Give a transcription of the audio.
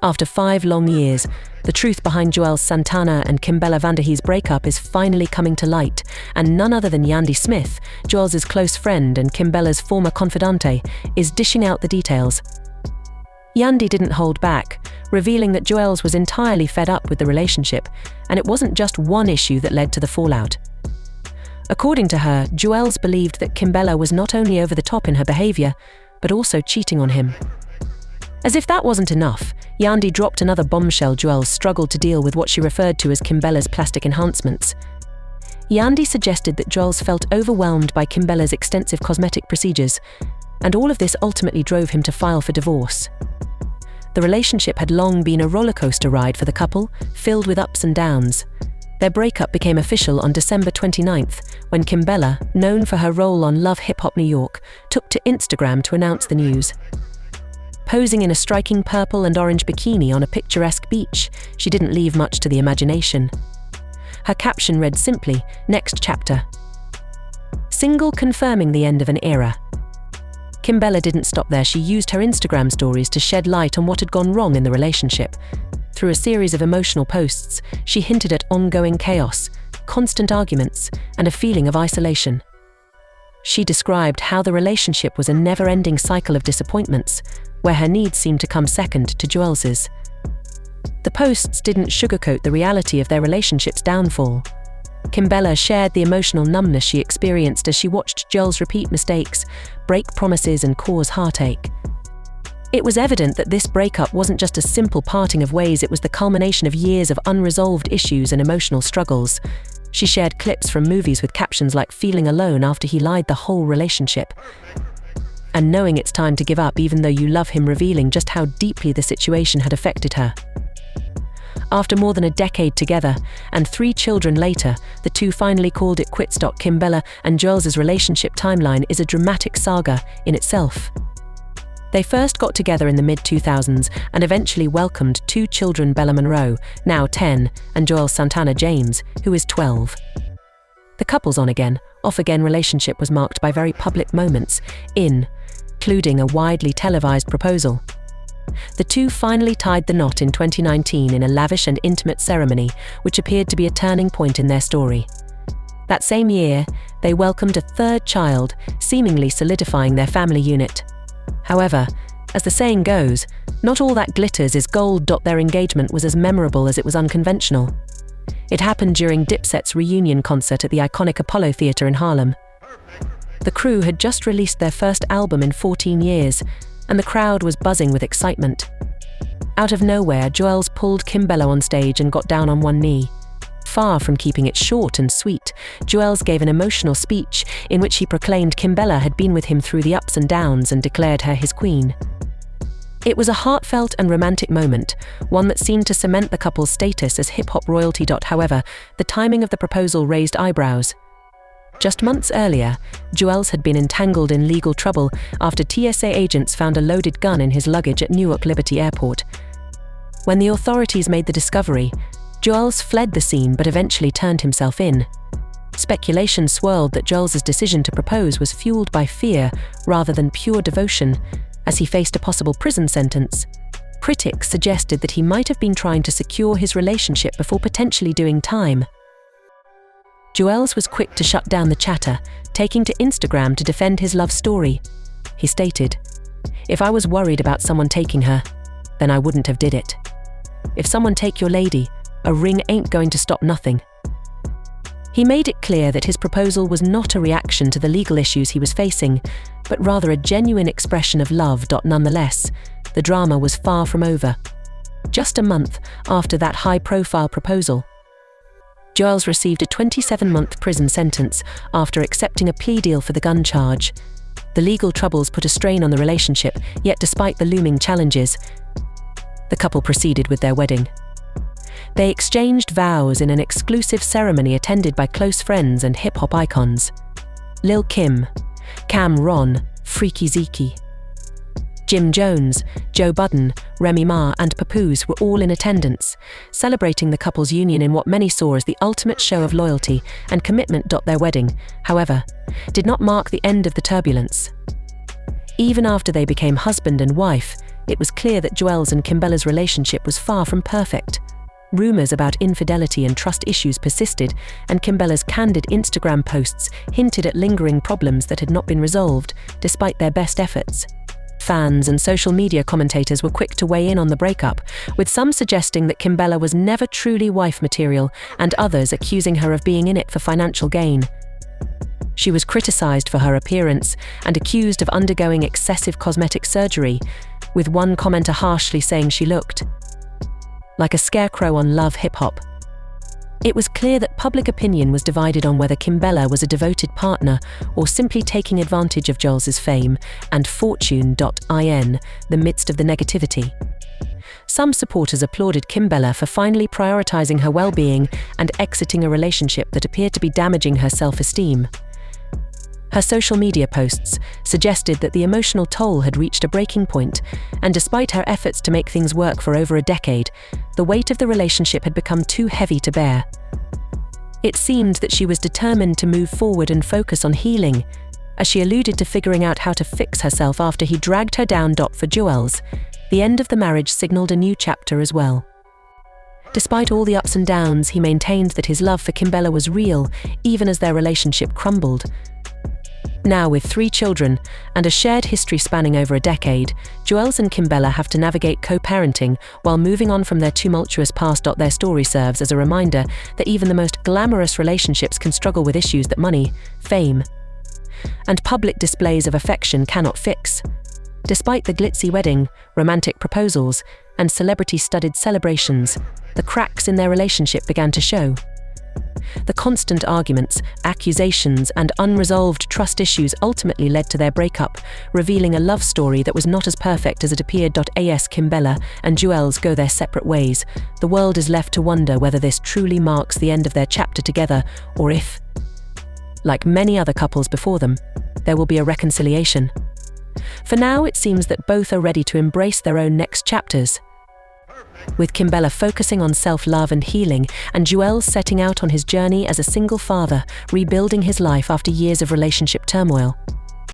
After 5 long years, the truth behind Juelz Santana and Kimbella Vanderhees' breakup is finally coming to light, and none other than Yandy Smith, Juelz's close friend and Kimbella's former confidante, is dishing out the details. Yandy didn't hold back, revealing that Juelz was entirely fed up with the relationship, and it wasn't just one issue that led to the fallout. According to her, Juelz believed that Kimbella was not only over the top in her behavior, but also cheating on him. As if that wasn't enough, Yandy dropped another bombshell. Juelz struggled to deal with what she referred to as Kimbella's plastic enhancements. Yandy suggested that Juelz felt overwhelmed by Kimbella's extensive cosmetic procedures, and all of this ultimately drove him to file for divorce. The relationship had long been a rollercoaster ride for the couple, filled with ups and downs. Their breakup became official on December 29th, when Kimbella, known for her role on Love Hip Hop New York, took to Instagram to announce the news. Posing in a striking purple and orange bikini on a picturesque beach, she didn't leave much to the imagination. Her caption read simply, "Next chapter. Single confirming the end of an era." Kimbella didn't stop there. She used her Instagram stories to shed light on what had gone wrong in the relationship. Through a series of emotional posts, she hinted at ongoing chaos, constant arguments, and a feeling of isolation. She described how the relationship was a never-ending cycle of disappointments, where her needs seemed to come second to Juelz's. The posts didn't sugarcoat the reality of their relationship's downfall. Kimbella shared the emotional numbness she experienced as she watched Juelz repeat mistakes, break promises, and cause heartache. It was evident that this breakup wasn't just a simple parting of ways, it was the culmination of years of unresolved issues and emotional struggles. She shared clips from movies with captions like "feeling alone after he lied the whole relationship," and "knowing it's time to give up even though you love him," revealing just how deeply the situation had affected her. After more than a decade together, and 3 children later, the two finally called it quits. Kimbella and Juelz's relationship timeline is a dramatic saga in itself. They first got together in the mid-2000s and eventually welcomed 2 children: Bella Monroe, now 10, and Juelz Santana James, who is 12. The couple's on-again, off-again relationship was marked by very public moments, including a widely televised proposal. The two finally tied the knot in 2019 in a lavish and intimate ceremony, which appeared to be a turning point in their story. That same year, they welcomed a 3rd child, seemingly solidifying their family unit. However, as the saying goes, not all that glitters is gold. Their engagement was as memorable as it was unconventional. It happened during Dipset's reunion concert at the iconic Apollo Theater in Harlem. The crew had just released their first album in 14 years, and the crowd was buzzing with excitement. Out of nowhere, Juelz pulled Kimbella on stage and got down on one knee. Far from keeping it short and sweet, Juelz gave an emotional speech in which he proclaimed Kimbella had been with him through the ups and downs and declared her his queen. It was a heartfelt and romantic moment, one that seemed to cement the couple's status as hip-hop royalty. However, the timing of the proposal raised eyebrows. Just months earlier, Juelz had been entangled in legal trouble after TSA agents found a loaded gun in his luggage at Newark Liberty Airport. When the authorities made the discovery, Juelz fled the scene but eventually turned himself in. Speculation swirled that Juelz's decision to propose was fueled by fear rather than pure devotion, as he faced a possible prison sentence. Critics suggested that he might have been trying to secure his relationship before potentially doing time. Juelz was quick to shut down the chatter, taking to Instagram to defend his love story. He stated, "If I was worried about someone taking her, then I wouldn't have did it. If someone take your lady, a ring ain't going to stop nothing." He made it clear that his proposal was not a reaction to the legal issues he was facing, but rather a genuine expression of love. Nonetheless, the drama was far from over. Just a month after that high-profile proposal, Juelz received a 27-month prison sentence after accepting a plea deal for the gun charge. The legal troubles put a strain on the relationship, yet despite the looming challenges, the couple proceeded with their wedding. They exchanged vows in an exclusive ceremony attended by close friends and hip-hop icons. Lil Kim, Cam Ron, Freaky Zeke, Jim Jones, Joe Budden, Remy Ma, and Papoose were all in attendance, celebrating the couple's union in what many saw as the ultimate show of loyalty and commitment. Their wedding, however, did not mark the end of the turbulence. Even after they became husband and wife, it was clear that Juelz and Kimbella's relationship was far from perfect. Rumors about infidelity and trust issues persisted, and Kimbella's candid Instagram posts hinted at lingering problems that had not been resolved, despite their best efforts. Fans and social media commentators were quick to weigh in on the breakup, with some suggesting that Kimbella was never truly wife material, and others accusing her of being in it for financial gain. She was criticized for her appearance and accused of undergoing excessive cosmetic surgery, with one commenter harshly saying she looked like a scarecrow on Love Hip Hop. It was clear that public opinion was divided on whether Kimbella was a devoted partner or simply taking advantage of Juelz's fame and fortune. In the midst of the negativity, some supporters applauded Kimbella for finally prioritizing her well-being and exiting a relationship that appeared to be damaging her self-esteem. Her social media posts suggested that the emotional toll had reached a breaking point, and despite her efforts to make things work for over a decade, the weight of the relationship had become too heavy to bear. It seemed that she was determined to move forward and focus on healing, as she alluded to figuring out how to fix herself after he dragged her down. For Juelz, the end of the marriage signaled a new chapter as well. Despite all the ups and downs, he maintained that his love for Kimbella was real, even as their relationship crumbled. Now, with 3 children and a shared history spanning over a decade, Juelz and Kimbella have to navigate co-parenting while moving on from their tumultuous past. Their story serves as a reminder that even the most glamorous relationships can struggle with issues that money, fame, and public displays of affection cannot fix. Despite the glitzy wedding, romantic proposals, and celebrity-studded celebrations, the cracks in their relationship began to show. The constant arguments, accusations, and unresolved trust issues ultimately led to their breakup, revealing a love story that was not as perfect as it appeared. As Kimbella and Juelz go their separate ways, the world is left to wonder whether this truly marks the end of their chapter together, or if, like many other couples before them, there will be a reconciliation. For now, it seems that both are ready to embrace their own next chapters, with Kimbella focusing on self-love and healing, and Juelz setting out on his journey as a single father, rebuilding his life after years of relationship turmoil.